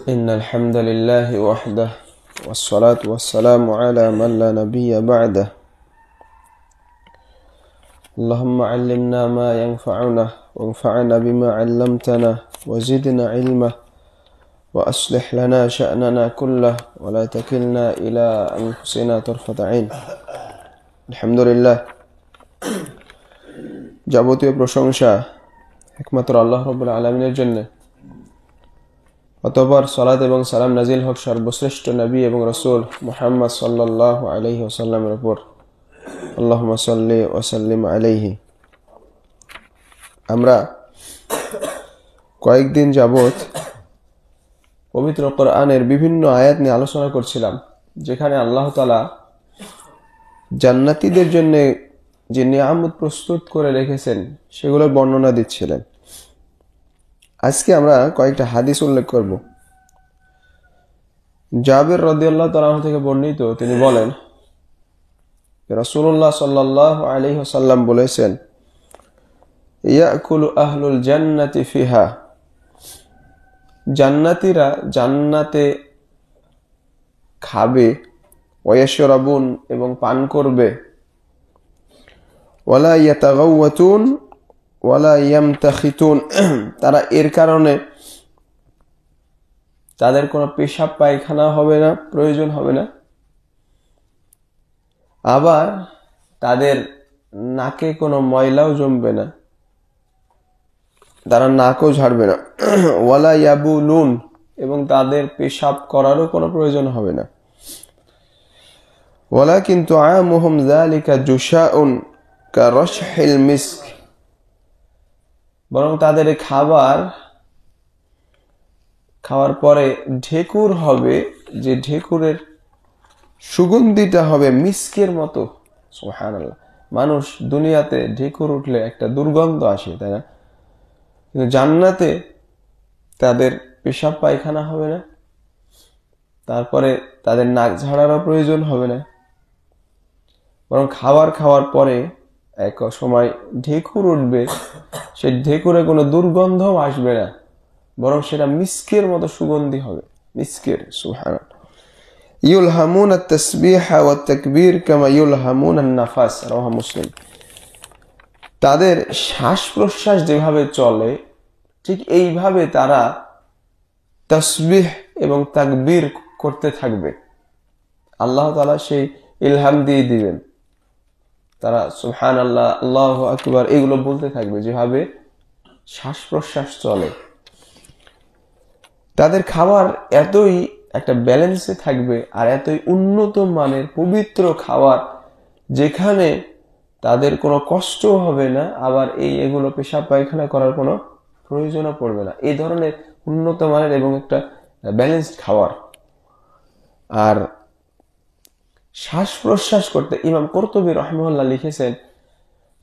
إن الحمد لله وحده والصلاة والسلام على من لا نبي بعده اللهم علمنا ما ينفعنا وانفعنا بما علمتنا وزدنا علما وأصلح لنا شأننا كله ولا تكلنا إلى أنفسنا طرفة عين الحمد لله যাবতীয় প্রশংসা একমাত্র আল্লাহ রাব্বুল আলামিনের জন্য। অতঃপর সালাত এবং সালাম নাজিল হোক সর্বশ্রেষ্ঠ নবী এবং রাসূল মুহাম্মদ সাল্লাল্লাহু আলাইহি ওয়াসাল্লামের উপর। আল্লাহুম্মা সাল্লি ওয়া সাল্লিম আলাইহি। আমরা কয়েকদিন যাবত পবিত্র কোরআনের বিভিন্ন আয়াত নিয়ে আলোচনা করছিলাম, যেখানে আল্লাহ তাআলা জান্নাতীদের জন্য যে নিয়ামত প্রস্তুত করে রেখেছেন সেগুলোর বর্ণনা দিচ্ছিলেন। আজকে আমরা কয়েকটা হাদিস উল্লেখ করব। জাবের রাদিয়াল্লাহু তাআলা থেকে বর্ণিত, তিনি বলেন রাসূলুল্লাহ সাল্লাল্লাহু আলাইহি ওয়াসাল্লাম বলেছেন, ইয়াকুলু আহলুল জান্নাতি ফিহা, জান্নাতীরা জান্নাতে খাবে, ওয়ায়াশরাবুন এবং পান করবে, ওয়ালা ইয়াতাগাওয়াতুন ওয়ালা ইয়ামতাখিতুন, তারা এর কারণে তাদের কোনো পেশাব পায়খানা হবে না, প্রয়োজন হবে না। আবার তাদের নাকে কোনো ময়লাও জমবে না, তারা নাকও ঝাড়বে না। ওয়ালা ইয়াবুলুন, এবং তাদের পেশাব করারও কোনো প্রয়োজন হবে না। ওয়ালাকিন তুআমুহুম যালিকা জুশাউন কারাশহিল মিস্ক, বরং তাদের খাওয়ার পরে ঢেকুর হবে, যে ঢেকুরের সুগন্ধিটা হবে মিস্কের মতো। সুবহানাল্লাহ। মানুষ দুনিয়াতে ঢেকুর উঠলে একটা দুর্গন্ধ আসে, তাই না? কিন্তু জান্নাতে তাদের পেশাব পায়খানা হবে না, তারপরে তাদের নাক ঝাড়ারও প্রয়োজন হবে না, বরং খাওয়ার পরে এক সময় ঢেকুর উঠবে, সেই ঢেকুরে কোনো দুর্গন্ধও আসবে না, বরং সেটা মিস্কের মতো সুগন্ধি হবে, মিস্কের। সুবহানাল্লাহ। ইউলহামুনা আত-তাসবিহা ওয়াত তাকবীর কামা ইউলহামুনা আন-নাফাস, রাওয়াহু মুসলিম। তাদের শ্বাস প্রশ্বাস যেভাবে চলে ঠিক এইভাবে তারা তাসবিহ এবং তাকবীর করতে থাকবে। আল্লাহ তাআলা সেই ইলহাম দিয়ে দিবেন, তারা সুবহানাল্লাহ, আল্লাহু আকবার এগুলো বলতে থাকবে, যেভাবে শ্বাস প্রশ্বাস চলে। তাদের খাবার এতই একটা ব্যালেন্সে থাকবে আর এতই উন্নত মানের পবিত্র খাবার, যেখানে তাদের কোনো কষ্ট হবে না, আবার এগুলো পেশাব পায়খানা করার কোনো প্রয়োজনও পড়বে না। এই ধরনের উন্নত মানের এবং একটা ব্যালেন্সড খাবার। আর শ্বাস প্রশ্বাস করতে, ইমাম কুরতুবী রাহিমাহুল্লাহ লিখেছেন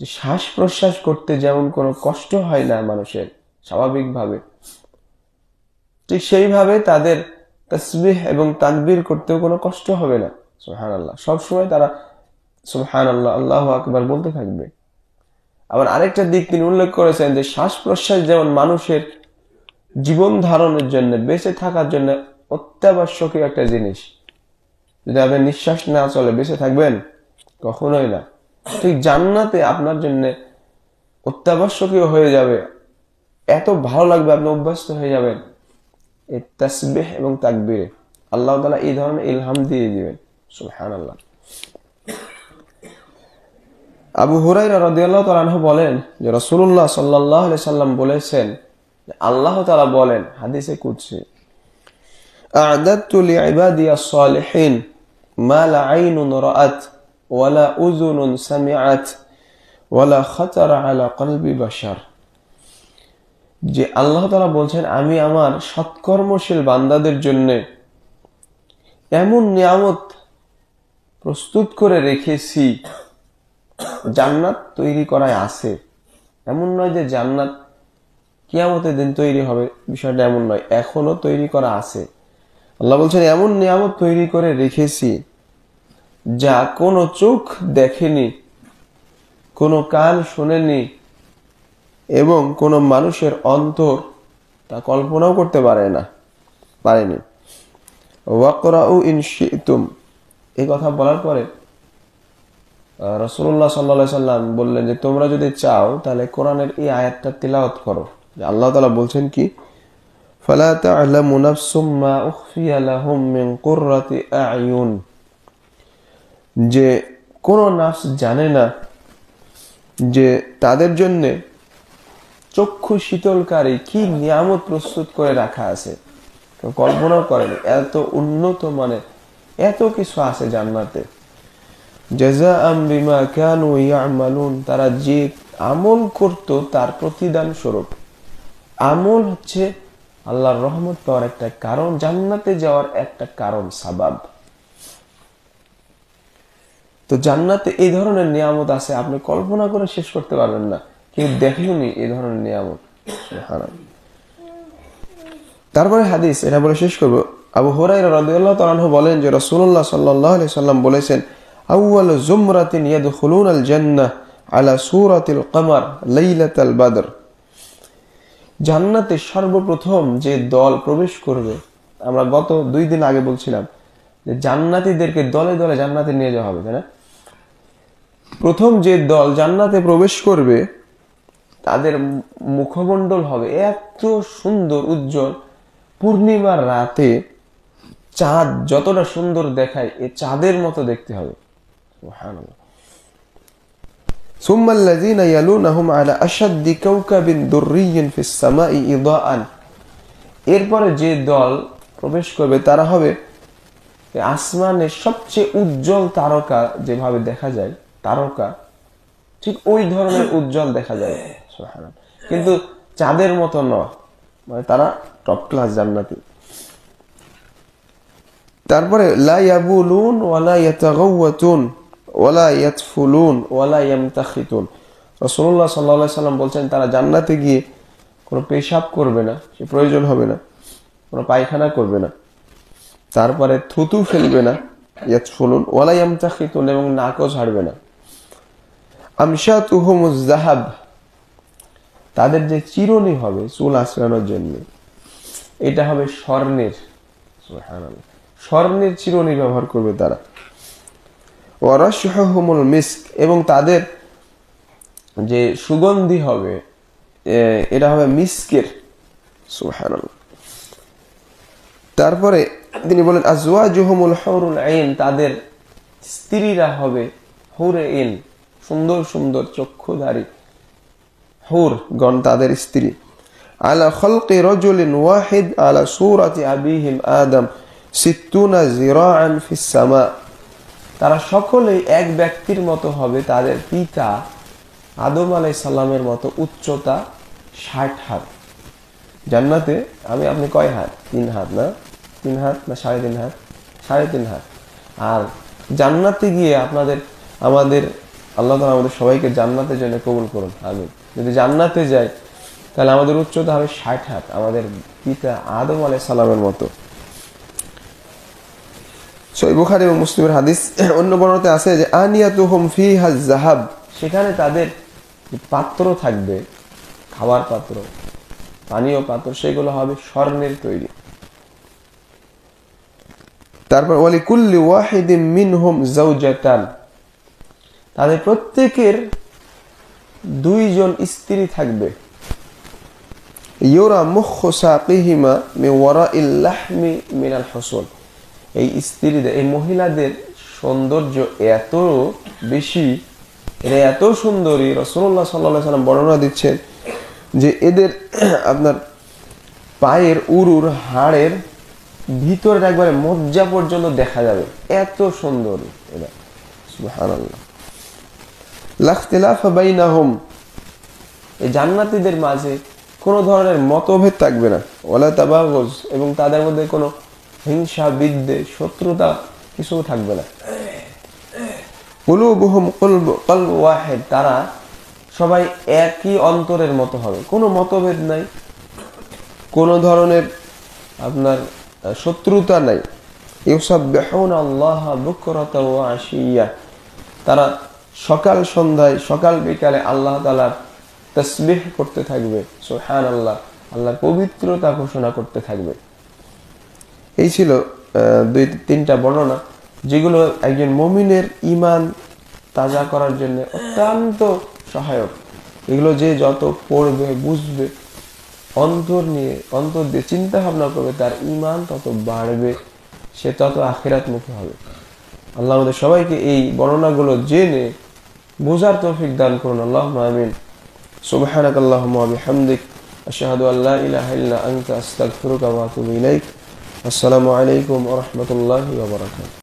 যে শ্বাস প্রশ্বাস করতে যেমন কোনো কষ্ট হয় না মানুষের স্বাভাবিকভাবে, ঠিক সেইভাবে তাদের তাসবিহ এবং তাকবীর করতেও কোনো কষ্ট হবে না। সুবহানাল্লাহ। সবসময় তারা সুবহানাল্লাহ, আল্লাহু আকবার বলতে থাকবে। আবার আরেকটা দিক তিনি উল্লেখ করেছেন যে শ্বাস প্রশ্বাস যেমন মানুষের জীবন ধারণের জন্য, বেঁচে থাকার জন্য অত্যাবশ্যকীয় একটা জিনিস। যদি আপনি নিঃশ্বাস না চলে বেঁচে থাকবেন? কখনোই না। ঠিক জান্নাতে আপনার জন্য অত্যাবশ্যকীয় হয়ে যাবে, এত ভালো লাগবে, আপনি অভ্যস্ত হয়ে যাবেন এই তাসবিহ এবং তাকবীরে। আল্লাহ তাআলা এই ধরনের ইলহাম দিয়ে দিবেন। সুবহানাল্লাহ। আবু হুরায়রা রাদিয়াল্লাহু তাআলা আনহু বলেন যে রাসূলুল্লাহ সাল্লাল্লাহু আলাইহি সাল্লাম বলেছেন, আল্লাহ তাআলা বলেন হাদিসে কুদসি, আ'দাদতু লিইবাদিয়াস সালিহিন মা লা আইনুন রাআত ওয়া লা উযুনুন সামিআত ওয়া লা খাতারা আলা কলবি বাশার। যে আল্লাহ তাআলা বলছেন, আমি আমার সৎকর্মশীল বান্দাদের জন্য এমন নিয়ামত প্রস্তুত করে রেখেছি, জান্নাত তৈরি করায় আছে। এমন নয় যে জান্নাত কিয়ামতের দিন তৈরি হবে, বিষয়টা এমন নয়, এখনো তৈরি করা আছে। আল্লাহ বলছেন এমন নিয়ামত তৈরি করে রেখেছি যা কোনো চোখ দেখেনি, কোনো কান শোনেনি এবং কোনো মানুষের অন্তর তা কল্পনাও করতে পারে না। পারেনি। ওয়াকরাউ ইন শি'তুম, এই কথা বলার পরে রাসূলুল্লাহ সাল্লাল্লাহু আলাইহি সাল্লাম বললেন যে তোমরা যদি চাও তাহলে কোরআনের এই আয়াতটা তিলাওয়াত করো। যে আল্লাহ তাআলা বলছেন কি, ফালা তা'লামু নাফসুম মা উখফিয়া লাহুম মিন কুররাতি আ'য়ুন, যে কোন নাফস জানে না যে তাদের জন্য চক্ষু শীতলকারী কি নিয়ামত প্রস্তুত করে রাখা আছে, কল্পনাও করেনি। এত উন্নত মানের এত কিছু আছে জান্নাতে। জাযাআম বিমা কানু ইয়ামালুন, তারা যে আমল করত তার প্রতিদান স্বরূপ। আমল হচ্ছে আল্লাহর রহমত পাওয়ার একটা কারণ, জান্নাতে যাওয়ার একটা কারণ, সাবাব। তো জান্নাতে এই ধরনের নিয়ামত আছে, আপনি কল্পনা করে শেষ করতে পারবেন না, কেউ দেখেনি এই ধরনের নিয়ামত। তারপরে হাদিস, এটা বলে শেষ করব। আবু হুরায়রা রাদিয়াল্লাহু তাআলা আনহু বলেন যে রাসূলুল্লাহ সাল্লাল্লাহু আলাইহি সাল্লাম বলেছেন, আউয়ালু যুমরাতিন ইয়াদখুলুনাল জান্নাহ আলা সূরাতিল কমার লাইলাতাল বদর, জান্নাতে সর্বপ্রথম যে দল প্রবেশ করবে, আমরা গত 2 দিন আগে বলছিলাম যে জান্নাতীদেরকে দলে দলে জান্নাতে নিয়ে যাওয়া হবে, তাই না? প্রথম যে দল জান্নাতে প্রবেশ করবে তাদের মুখমণ্ডল হবে এত সুন্দর উজ্জ্বল, পূর্ণিমার রাতে চাঁদ যতটা সুন্দর দেখায় এই চাঁদের মতো দেখতে হবে। সুবহানাল্লাহ। ثم الذين يلونهم على أشد كوكب دري في السماء إضاءً, এরপরে যে দল প্রবেশ করবে তারা হবে আসমানের সবচেয়ে উজ্জ্বল তারকা, যেভাবে দেখা যায় তারকা ঠিক ওই ধরনের উজ্জ্বল দেখা যায়। সুবহানাল্লাহ। কিন্তু চাঁদের মতো নয়, মানে তারা টপ ক্লাস জান্নাতি। তারপরে লা ইয়াবুলুন ওয়ালা ইয়াতাগাওয়াতুন ওয়ালা ইয়াতফুলুন ওয়ালা ইয়ামতাখিতুন, রাসূলুল্লাহ সাল্লাল্লাহু আলাইহি সাল্লাম বলছেন তারা জান্নাতে গিয়ে কোনো পেশাব করবে না, সে প্রয়োজন হবে না, কোনো পায়খানা করবে না, তারপরে থুতু ফেলবে না, ইয়াতফুলুন ওয়ালা ইয়ামতাখিতুন, এবং নাকও ঝাড়বে না। আমশাতুহুমুজ যাহাব, তাদের যে চিরুনি হবে চুল আঁচড়ানোর জন্য এটা হবে স্বর্ণের। সুবহানাল্লাহ। স্বর্ণের চিরুনি ব্যবহার করবে তারা। ওয়ারাশহুমুল মিস্ক, এবং তাদের যে সুগন্ধি হবে এটা হবে মিস্কের। সুবহানাল্লাহ। তারপরে তিনি বলেন আজওয়াজুহুমুল হুরুল আইন, তাদের স্ত্রীরা হবে হুরে আইন, সুন্দর সুন্দর চক্ষুধারী হুর গণ তাদের স্ত্রী। আলা খালকি রাজুলিন ওয়াহিদ আলা সূরাতি আবিহিম আদম 60 জিরাআন ফিস সামা, তারা সকলেই এক ব্যক্তির মতো হবে, তাদের পিতা আদম আলাইহিস সালামের মতো উচ্চতা 60 হাত। জান্নাতে আপনি কয় হাত? 3 হাত না? 3 হাত না 3.5 হাত? 3.5 হাত। আর জান্নাতে গিয়ে আমাদের আল্লাহ তাআলা আমাদের সবাইকে জান্নাতের জন্য কবুল করুন, আমিন। যদি জান্নাতে যাই তাহলে আমাদের উচ্চতা হবে 60 হাত, আমাদের পিতা আদম আলাইহিস সালামের মতো। সহিহ বুখারী এবং মুসলিমের হাদিস। অন্য বর্ণনাতে আছে যে আনিয়াতুহুম ফিহা যাহাব, সেখানে তাদের পাত্র থাকবে, খাবার পাত্র, পানীয় পাত্র, সেগুলো হবে স্বর্ণের তৈরি। তারপর ওয়ালিকুল্লি ওয়াহিদিন মিনহুম যাওজাতান, তাদের প্রত্যেকের 2 জন স্ত্রী থাকবে। ইউরা মুখু সাকিহিমা মিন ওয়ারাইল লাহমি মিনাল হুসুল, এই স্ত্রীদের, এই মহিলাদের সৌন্দর্য এত বেশি, এরা এত সুন্দরী, রাসূলুল্লাহ সাল্লাল্লাহু আলাইহি সাল্লাম বর্ণনা দিচ্ছেন যে এদের আপনার পায়ের উরুর হাড়ের ভিতরে একবারে মজ্জা পর্যন্ত দেখা যাবে, এত সুন্দর এরা। সুবহানাল্লাহ। লাখতিলাফা বাইনাহুম, এই জান্নাতীদের মাঝে কোনো ধরনের মতভেদ থাকবে না। ওয়ালা তাবাগুজ, এবং তাদের মধ্যে কোনো হিংসা বিদ্বেষ শত্রুতা কিছু থাকবে না। কুলুবুহুম কলবু ওয়াহিদ, তারা সবাই একই অন্তরের মতো হবে, কোনো মতভেদ নাই, কোনো ধরনের আপনার শত্রুতা নাই। ইউসাব্বিহুনা আল্লাহ বুকরাতাও ওয়া আশিয়া, তারা সকাল সন্ধ্যায় সকাল বিকালে আল্লাহ তাআলার তাসবিহ করতে থাকবে, সুবহানাল্লাহ, আল্লাহর পবিত্রতা ঘোষণা করতে থাকবে। এই ছিল দুই তিনটা বর্ণনা যেগুলো একজন মুমিনের ঈমান তাজা করার জন্য অত্যন্ত সহায়ক। এগুলো যে যত পড়বে, বুঝবে, অন্তর দিয়ে চিন্তা ভাবনা করবে, তার ঈমান তত বাড়বে, সে তত আখিরাতমুখী হবে। আল্লাহ আমাদের সবাইকে এই বর্ণনাগুলো জেনে বোঝার তৌফিক দান করুন। আল্লাহুম্মা আমিন। সুবহানাকাল্লাহুম্মা ওয়া বিহামদিক, আশহাদু আল্লা ইলাহা ইল্লা আনতা, আস্তাগফিরুকা ওয়া আতুবু ইলাইক। আসসালামু আলাইকুম ওয়া রাহমাতুল্লাহি ওয়া বারাকাতুহু।